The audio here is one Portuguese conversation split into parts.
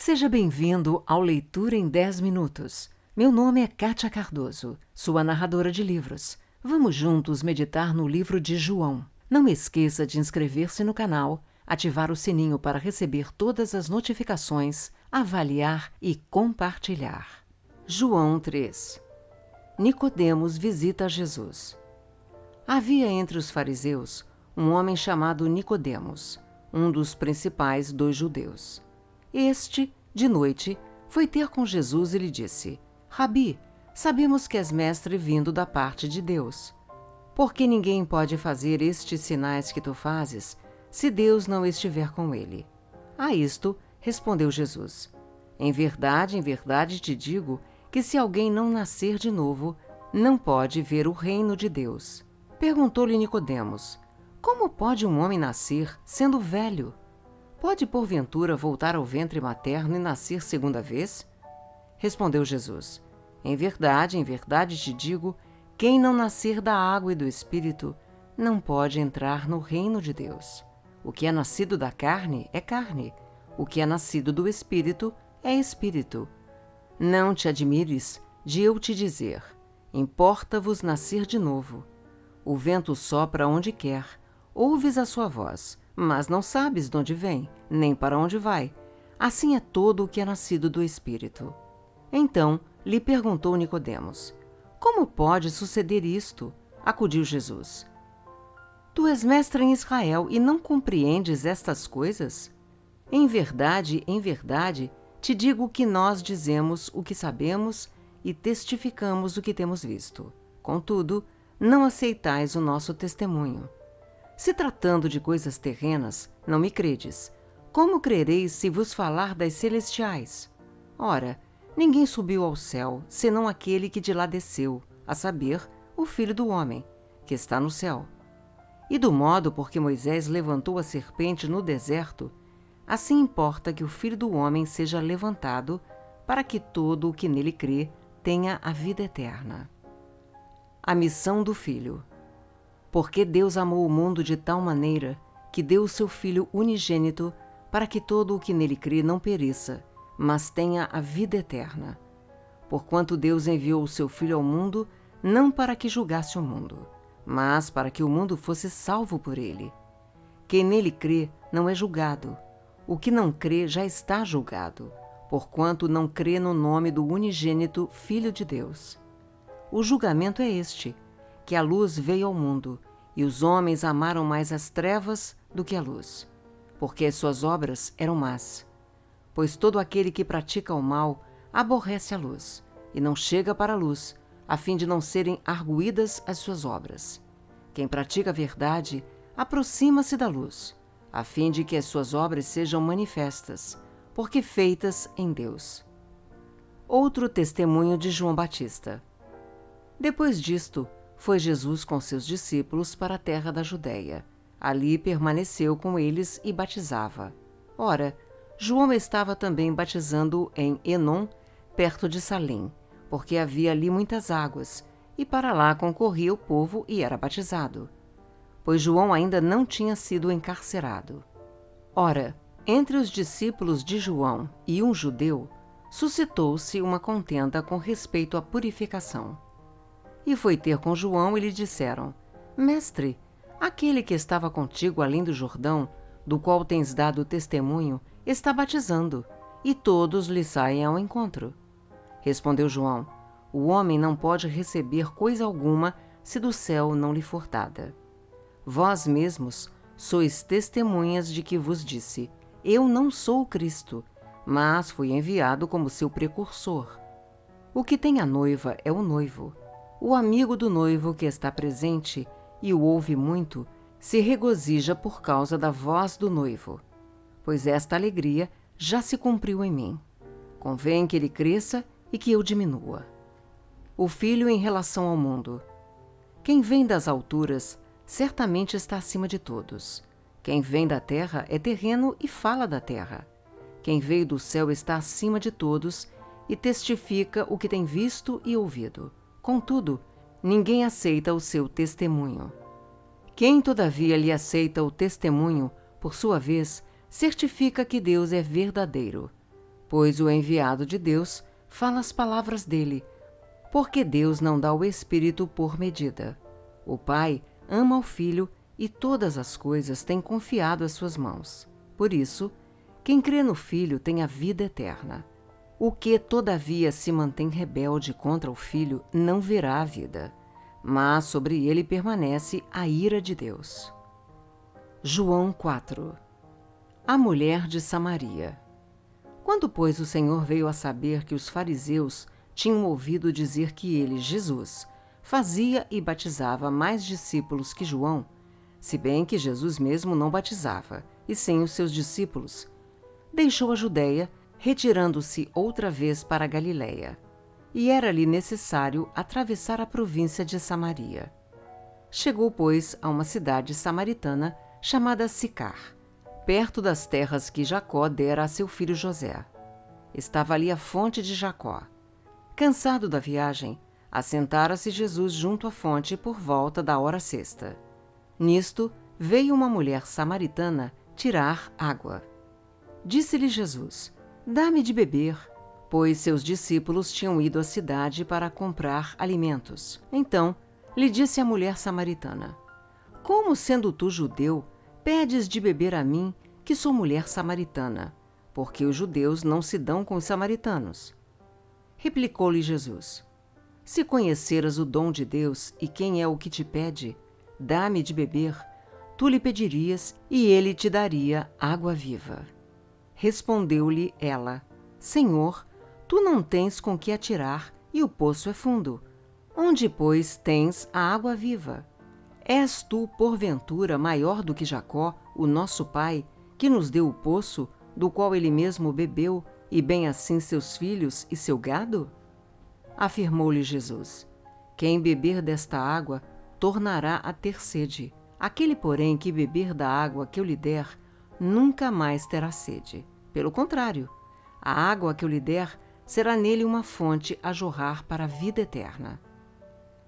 Seja bem-vindo ao Leitura em 10 Minutos. Meu nome é Kátia Cardoso, sua narradora de livros. Vamos juntos meditar no livro de João. Não esqueça de inscrever-se no canal, ativar o sininho para receber todas as notificações, avaliar e compartilhar. João 3. Nicodemos visita Jesus. Havia entre os fariseus um homem chamado Nicodemos, um dos principais dos judeus. Este, de noite, foi ter com Jesus e lhe disse: Rabi, sabemos que és mestre vindo da parte de Deus. Porque ninguém pode fazer estes sinais que tu fazes, se Deus não estiver com ele. A isto respondeu Jesus: em verdade te digo que se alguém não nascer de novo, não pode ver o reino de Deus. Perguntou-lhe Nicodemos: como pode um homem nascer, sendo velho? Pode, porventura, voltar ao ventre materno e nascer segunda vez? Respondeu Jesus: em verdade te digo, quem não nascer da água e do Espírito, não pode entrar no reino de Deus. O que é nascido da carne é carne, o que é nascido do Espírito é Espírito. Não te admires de eu te dizer: importa-vos nascer de novo. O vento sopra onde quer, ouves a sua voz, mas não sabes de onde vem, nem para onde vai. Assim é todo o que é nascido do Espírito. Então lhe perguntou Nicodemos: como pode suceder isto? Acudiu Jesus: tu és mestre em Israel e não compreendes estas coisas? Em verdade te digo que nós dizemos o que sabemos e testificamos o que temos visto. Contudo, não aceitais o nosso testemunho. Se tratando de coisas terrenas, não me credes. Como crereis se vos falar das celestiais? Ora, ninguém subiu ao céu, senão aquele que de lá desceu, a saber, o Filho do Homem, que está no céu. E do modo por que Moisés levantou a serpente no deserto, assim importa que o Filho do Homem seja levantado, para que todo o que nele crê tenha a vida eterna. A missão do Filho. Porque Deus amou o mundo de tal maneira que deu o seu Filho unigênito para que todo o que nele crê não pereça, mas tenha a vida eterna. Porquanto Deus enviou o seu Filho ao mundo, não para que julgasse o mundo, mas para que o mundo fosse salvo por ele. Quem nele crê não é julgado. O que não crê já está julgado, porquanto não crê no nome do unigênito Filho de Deus. O julgamento é este: que a luz veio ao mundo, e os homens amaram mais as trevas do que a luz, porque as suas obras eram más. Pois todo aquele que pratica o mal aborrece a luz, e não chega para a luz, a fim de não serem arguídas as suas obras. Quem pratica a verdade aproxima-se da luz, a fim de que as suas obras sejam manifestas, porque feitas em Deus. Outro testemunho de João Batista. Depois disto, foi Jesus com seus discípulos para a terra da Judéia. Ali permaneceu com eles e batizava. Ora, João estava também batizando em Enom, perto de Salim, porque havia ali muitas águas, e para lá concorria o povo e era batizado. Pois João ainda não tinha sido encarcerado. Ora, entre os discípulos de João e um judeu, suscitou-se uma contenda com respeito à purificação. E foi ter com João e lhe disseram: Mestre, aquele que estava contigo além do Jordão, do qual tens dado testemunho, está batizando, e todos lhe saem ao encontro. Respondeu João: o homem não pode receber coisa alguma se do céu não lhe for dada. Vós mesmos sois testemunhas de que vos disse: eu não sou o Cristo, mas fui enviado como seu precursor. O que tem a noiva é o noivo. O amigo do noivo que está presente e o ouve muito, se regozija por causa da voz do noivo. Pois esta alegria já se cumpriu em mim. Convém que ele cresça e que eu diminua. O Filho em relação ao mundo. Quem vem das alturas, certamente está acima de todos. Quem vem da terra é terreno e fala da terra. Quem veio do céu está acima de todos e testifica o que tem visto e ouvido. Contudo, ninguém aceita o seu testemunho. Quem, todavia, lhe aceita o testemunho, por sua vez, certifica que Deus é verdadeiro. pois o enviado de Deus fala as palavras dele, porque Deus não dá o Espírito por medida. O Pai ama o Filho e todas as coisas tem confiado às suas mãos. Por isso, quem crê no Filho tem a vida eterna. O que, todavia, se mantém rebelde contra o Filho não verá a vida, mas sobre ele permanece a ira de Deus. João 4. A mulher de Samaria. Quando, pois, o Senhor veio a saber que os fariseus tinham ouvido dizer que ele, Jesus, fazia e batizava mais discípulos que João, se bem que Jesus mesmo não batizava, e sim os seus discípulos, deixou a Judéia, retirando-se outra vez para a Galiléia. E era-lhe necessário atravessar a província de Samaria. Chegou, pois, a uma cidade samaritana chamada Sicar, perto das terras que Jacó dera a seu filho José. Estava ali a fonte de Jacó. Cansado da viagem, assentara-se Jesus junto à fonte por volta da hora sexta. Nisto, veio uma mulher samaritana tirar água. Disse-lhe Jesus: Dá-me de beber, pois seus discípulos tinham ido à cidade para comprar alimentos. Então, lhe disse a mulher samaritana: Como, sendo tu judeu, pedes de beber a mim, que sou mulher samaritana? Porque os judeus não se dão com os samaritanos. Replicou-lhe Jesus: Se conheceras o dom de Deus e quem é o que te pede, dá-me de beber, tu lhe pedirias e ele te daria água viva. Respondeu-lhe ela: Senhor, tu não tens com que atirar e o poço é fundo. Onde, pois, tens a água viva? És tu, porventura, maior do que Jacó, o nosso pai, que nos deu o poço, do qual ele mesmo bebeu, e bem assim seus filhos e seu gado? Afirmou-lhe Jesus: Quem beber desta água tornará a ter sede. Aquele, porém, que beber da água que eu lhe der, nunca mais terá sede. Pelo contrário, a água que eu lhe der será nele uma fonte a jorrar para a vida eterna.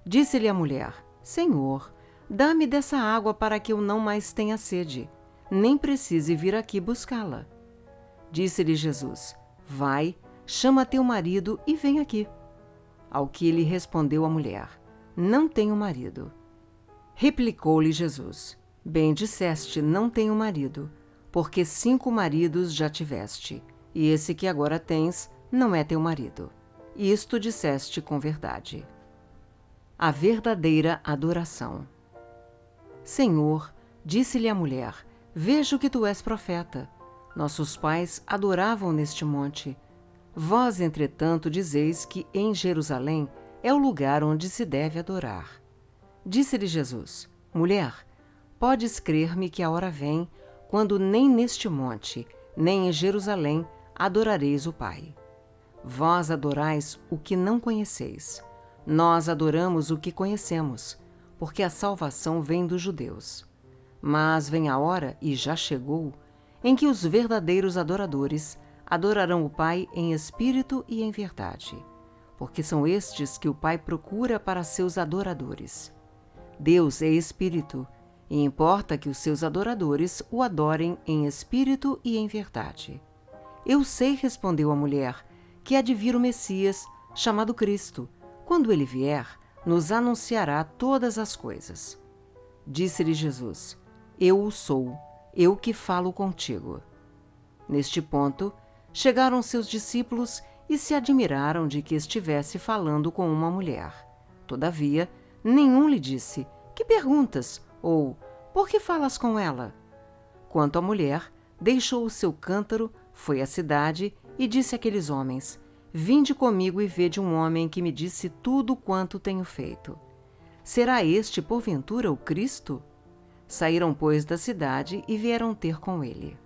Disse-lhe a mulher: Senhor, dá-me dessa água para que eu não mais tenha sede, nem precise vir aqui buscá-la. Disse-lhe Jesus: Vai, chama teu marido e vem aqui. Ao que lhe respondeu a mulher: Não tenho marido. Replicou-lhe Jesus: Bem disseste, não tenho marido, porque 5 maridos já tiveste, e esse que agora tens não é teu marido. Isto disseste com verdade. A verdadeira adoração. Senhor, disse-lhe a mulher, vejo que tu és profeta. Nossos pais adoravam neste monte. Vós, entretanto, dizeis que em Jerusalém é o lugar onde se deve adorar. Disse-lhe Jesus: Mulher, podes crer-me que a hora vem, quando nem neste monte, nem em Jerusalém adorareis o Pai. Vós adorais o que não conheceis. Nós adoramos o que conhecemos, porque a salvação vem dos judeus. Mas vem a hora, e já chegou, em que os verdadeiros adoradores adorarão o Pai em espírito e em verdade, porque são estes que o Pai procura para seus adoradores. Deus é espírito, e importa que os seus adoradores o adorem em espírito e em verdade. Eu sei, respondeu a mulher, que há de vir o Messias, chamado Cristo. Quando ele vier, nos anunciará todas as coisas. Disse-lhe Jesus: Eu o sou, eu que falo contigo. Neste ponto, chegaram seus discípulos e se admiraram de que estivesse falando com uma mulher. Todavia, nenhum lhe disse: Que perguntas? Ou, por que falas com ela? Quanto à mulher, deixou o seu cântaro, foi à cidade e disse àqueles homens: Vinde comigo e vede um homem que me disse tudo quanto tenho feito. Será este, porventura, o Cristo? Saíram, pois, da cidade e vieram ter com ele.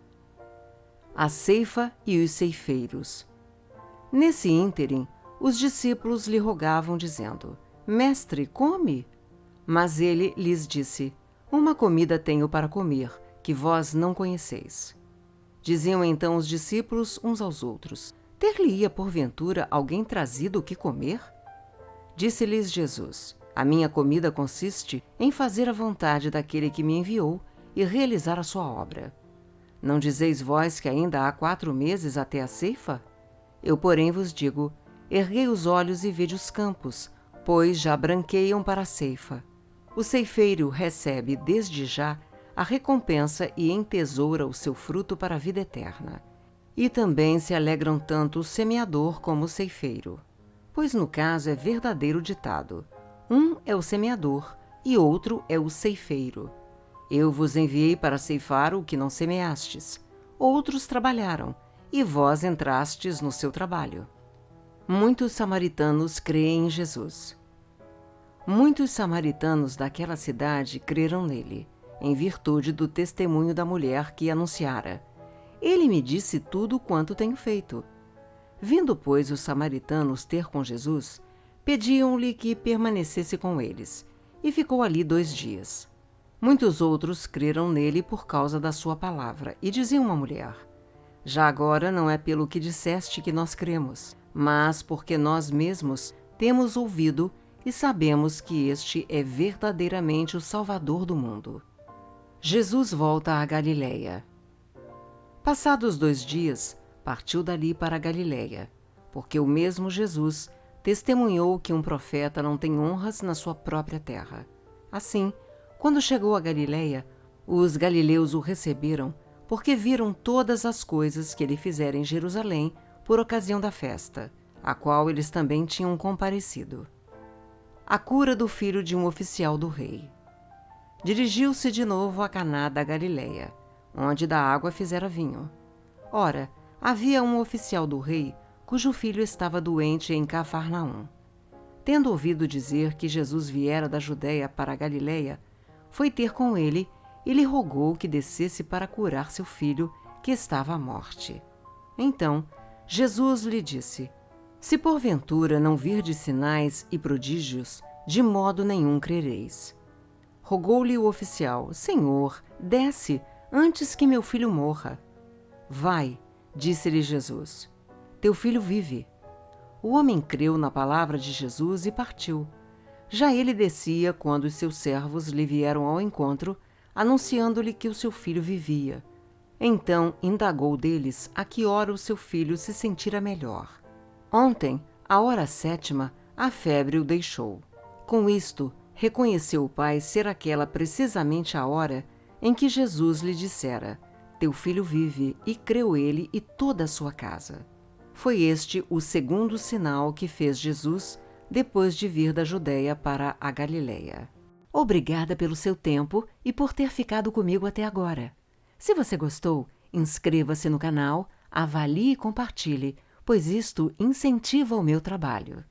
A ceifa e os ceifeiros. Nesse ínterim, os discípulos lhe rogavam, dizendo: Mestre, come. Mas ele lhes disse: Uma comida tenho para comer, que vós não conheceis. Diziam então os discípulos uns aos outros: Ter-lhe-ia, porventura, alguém trazido o que comer? Disse-lhes Jesus: A minha comida consiste em fazer a vontade daquele que me enviou e realizar a sua obra. Não dizeis vós que ainda há 4 meses até a ceifa? Eu, porém, vos digo: erguei os olhos e vede os campos, pois já branqueiam para a ceifa. O ceifeiro recebe desde já a recompensa e entesoura o seu fruto para a vida eterna. E também se alegram tanto o semeador como o ceifeiro. Pois no caso é verdadeiro ditado: um é o semeador e outro é o ceifeiro. Eu vos enviei para ceifar o que não semeastes. Outros trabalharam, e vós entrastes no seu trabalho. Muitos samaritanos creem em Jesus. Muitos samaritanos daquela cidade creram nele, em virtude do testemunho da mulher que anunciara: ele me disse tudo quanto tenho feito. Vindo, pois, os samaritanos ter com Jesus, pediam-lhe que permanecesse com eles, e ficou ali 2 dias. Muitos outros creram nele por causa da sua palavra, e diziam à mulher: já agora não é pelo que disseste que nós cremos, mas porque nós mesmos temos ouvido e sabemos que este é verdadeiramente o Salvador do mundo. Jesus volta à Galiléia. Passados 2 dias, partiu dali para a Galiléia, porque o mesmo Jesus testemunhou que um profeta não tem honras na sua própria terra. Assim, quando chegou a Galiléia, os galileus o receberam, porque viram todas as coisas que ele fizera em Jerusalém por ocasião da festa, a qual eles também tinham comparecido. A cura do filho de um oficial do rei. Dirigiu-se de novo a Caná da Galiléia, onde da água fizera vinho. Ora, havia um oficial do rei, cujo filho estava doente em Cafarnaum. Tendo ouvido dizer que Jesus viera da Judéia para a Galiléia, foi ter com ele e lhe rogou que descesse para curar seu filho, que estava à morte. Então, Jesus lhe disse: se porventura não virdes sinais e prodígios, de modo nenhum crereis. Rogou-lhe o oficial: Senhor, desce, antes que meu filho morra. Vai, disse-lhe Jesus, teu filho vive. O homem creu na palavra de Jesus e partiu. Já ele descia quando os seus servos lhe vieram ao encontro, anunciando-lhe que o seu filho vivia. Então indagou deles a que hora o seu filho se sentira melhor. Ontem, à hora 7ª, a febre o deixou. Com isto, reconheceu o pai ser aquela precisamente a hora em que Jesus lhe dissera: teu filho vive, e creu ele e toda a sua casa. Foi este o segundo sinal que fez Jesus depois de vir da Judéia para a Galiléia. Obrigada pelo seu tempo e por ter ficado comigo até agora. Se você gostou, inscreva-se no canal, avalie e compartilhe, pois isto incentiva o meu trabalho.